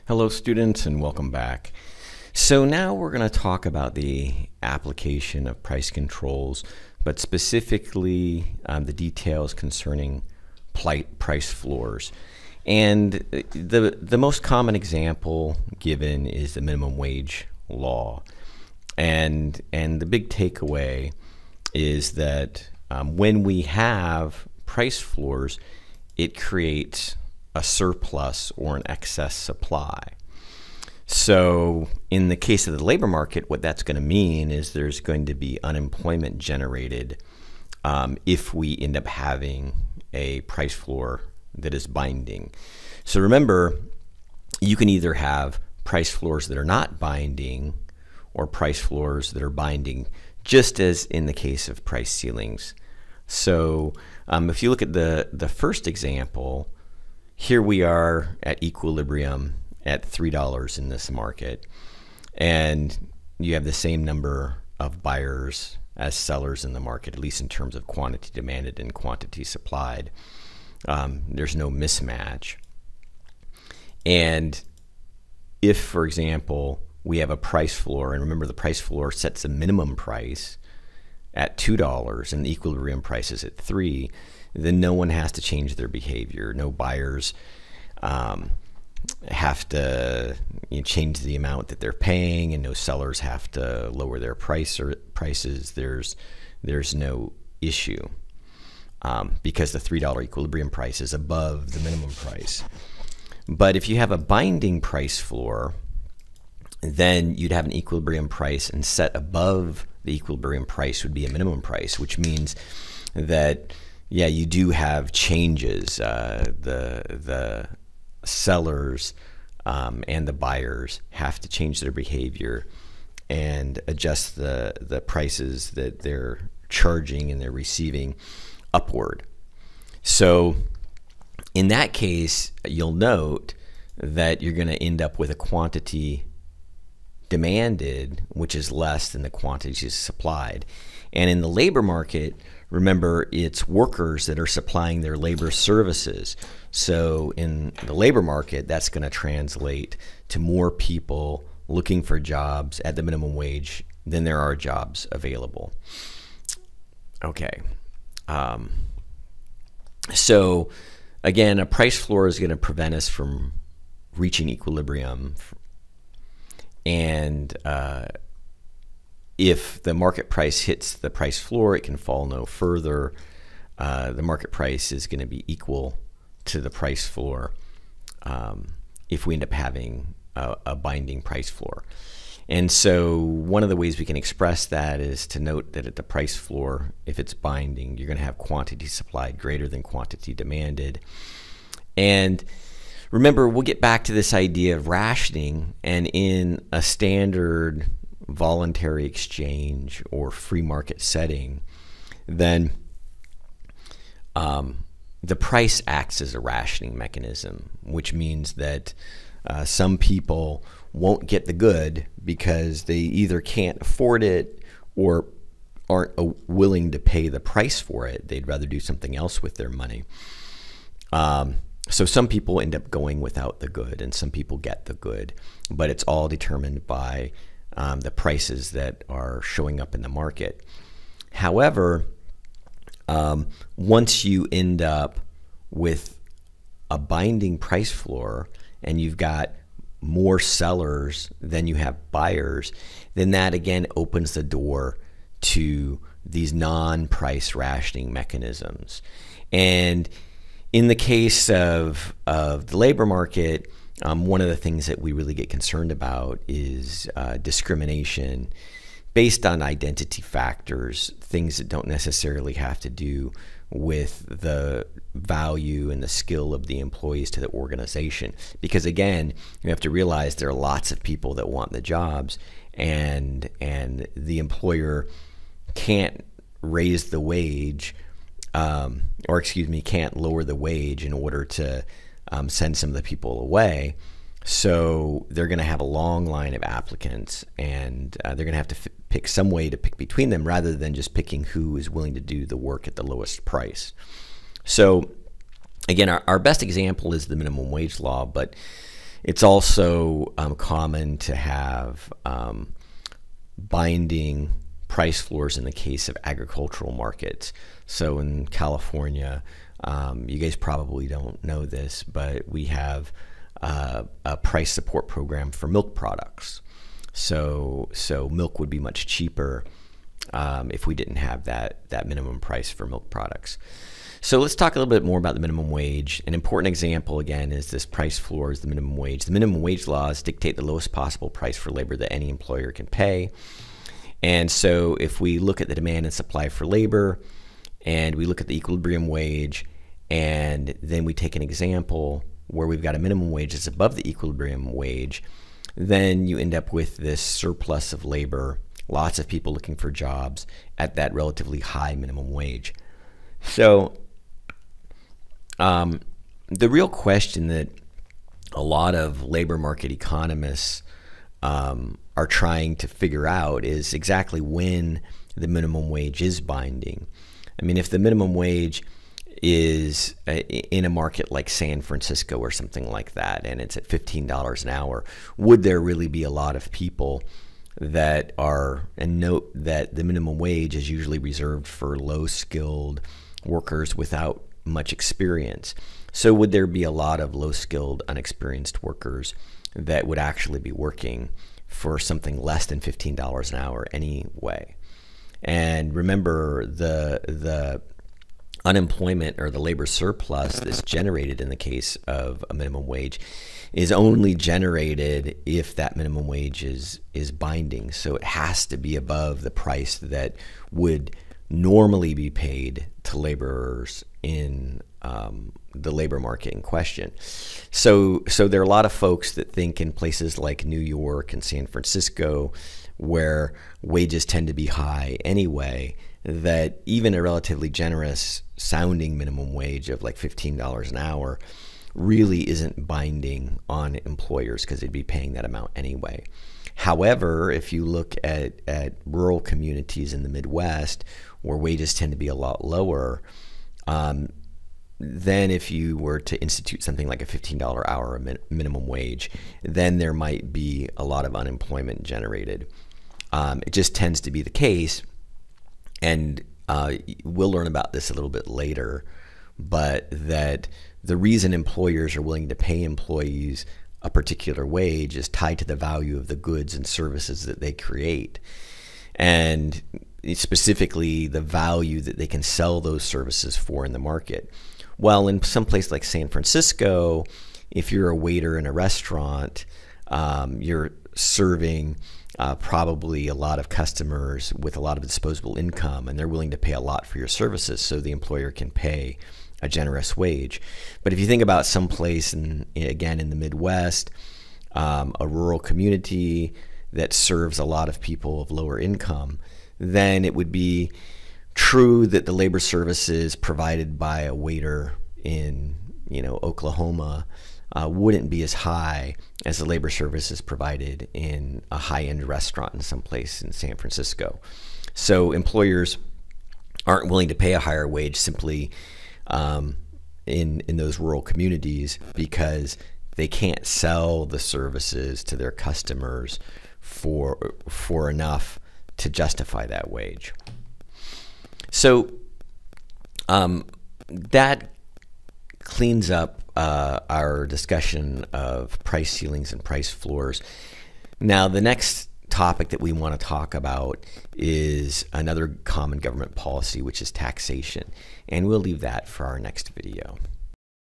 Hello students and welcome back. So now we're going to talk about the application of price controls, but specifically the details concerning price floors. And the most common example given is the minimum wage law. And the big takeaway is that when we have price floors, it creates a surplus or an excess supply. So in the case of the labor market, what that's going to mean is there's going to be unemployment generated if we end up having a price floor that is binding. So remember, you can either have price floors that are not binding or price floors that are binding, just as in the case of price ceilings. So if you look at the first example, here we are at equilibrium at $3 in this market, and you have the same number of buyers as sellers in the market, at least in terms of quantity demanded and quantity supplied. There's no mismatch. And if, for example, we have a price floor, and remember the price floor sets a minimum price at $2 and the equilibrium price is at $3, then no one has to change their behavior. No buyers have to change the amount that they're paying, and no sellers have to lower their prices. There's no issue because the $3 equilibrium price is above the minimum price. But if you have a binding price floor, then you'd have an equilibrium price, and set above the equilibrium price would be a minimum price, which means that you do have changes. The sellers and the buyers have to change their behavior and adjust the prices that they're charging and they're receiving upward. So in that case, you'll note that you're going to end up with a quantity demanded, which is less than the quantities supplied. And in the labor market, remember, it's workers that are supplying their labor services. So in the labor market, that's going to translate to more people looking for jobs at the minimum wage than there are jobs available. Okay. So again, a price floor is going to prevent us from reaching equilibrium. And if the market price hits the price floor, it can fall no further. The market price is going to be equal to the price floor if we end up having a binding price floor. And so one of the ways we can express that is to note that at the price floor, if it's binding, you're going to have quantity supplied greater than quantity demanded. And remember, we'll get back to this idea of rationing, and in a standard voluntary exchange or free market setting, then the price acts as a rationing mechanism, which means that some people won't get the good because they either can't afford it or aren't willing to pay the price for it. They'd rather do something else with their money. So some people end up going without the good, and some people get the good, but it's all determined by the prices that are showing up in the market. However, once you end up with a binding price floor and you've got more sellers than you have buyers, then that again opens the door to these non-price rationing mechanisms. And in the case of the labor market, one of the things that we really get concerned about is discrimination based on identity factors, things that don't necessarily have to do with the value and the skill of the employees to the organization. Because again, you have to realize there are lots of people that want the jobs, and the employer can't raise the wage, can't lower the wage in order to send some of the people away. So they're going to have a long line of applicants, and they're going to have to pick some way to pick between them rather than just picking who is willing to do the work at the lowest price. So again, our best example is the minimum wage law, but It's also common to have binding price floors in the case of agricultural markets. So in California, you guys probably don't know this, but we have a price support program for milk products. So milk would be much cheaper if we didn't have that minimum price for milk products. So let's talk a little bit more about the minimum wage. An important example, again, is this price floor is the minimum wage. The minimum wage laws dictate the lowest possible price for labor that any employer can pay. And so if we look at the demand and supply for labor, and we look at the equilibrium wage, and then we take an example where we've got a minimum wage that's above the equilibrium wage, then you end up with this surplus of labor, lots of people looking for jobs at that relatively high minimum wage. So the real question that a lot of labor market economists are trying to figure out is exactly when the minimum wage is binding. I mean, if the minimum wage is in a market like San Francisco or something like that, and it's at $15 an hour, would there really be a lot of people that are, and note that the minimum wage is usually reserved for low-skilled workers without much experience. So would there be a lot of low-skilled, unexperienced workers that would actually be working for something less than $15 an hour anyway? And remember, the unemployment or the labor surplus that's generated in the case of a minimum wage is only generated if that minimum wage is binding. So it has to be above the price that would normally be paid to laborers in the labor market in question. So there are a lot of folks that think in places like New York and San Francisco, where wages tend to be high anyway, that even a relatively generous sounding minimum wage of like $15 an hour really isn't binding on employers because they'd be paying that amount anyway. However, if you look at rural communities in the Midwest where wages tend to be a lot lower, then if you were to institute something like a $15 hour minimum wage, then there might be a lot of unemployment generated. It just tends to be the case, and we'll learn about this a little bit later, but that the reason employers are willing to pay employees a particular wage is tied to the value of the goods and services that they create, and specifically the value that they can sell those services for in the market. Well, in some place like San Francisco, if you're a waiter in a restaurant, you're serving probably a lot of customers with a lot of disposable income, and they're willing to pay a lot for your services, so the employer can pay a generous wage. But if you think about some place, again in the Midwest, a rural community that serves a lot of people of lower income, then it would be true that the labor services provided by a waiter in Oklahoma wouldn't be as high as the labor services provided in a high-end restaurant in some place in San Francisco. So employers aren't willing to pay a higher wage simply in those rural communities because they can't sell the services to their customers for enough to justify that wage. So that cleans up our discussion of price ceilings and price floors. Now, the next topic that we want to talk about is another common government policy, which is taxation. And we'll leave that for our next video.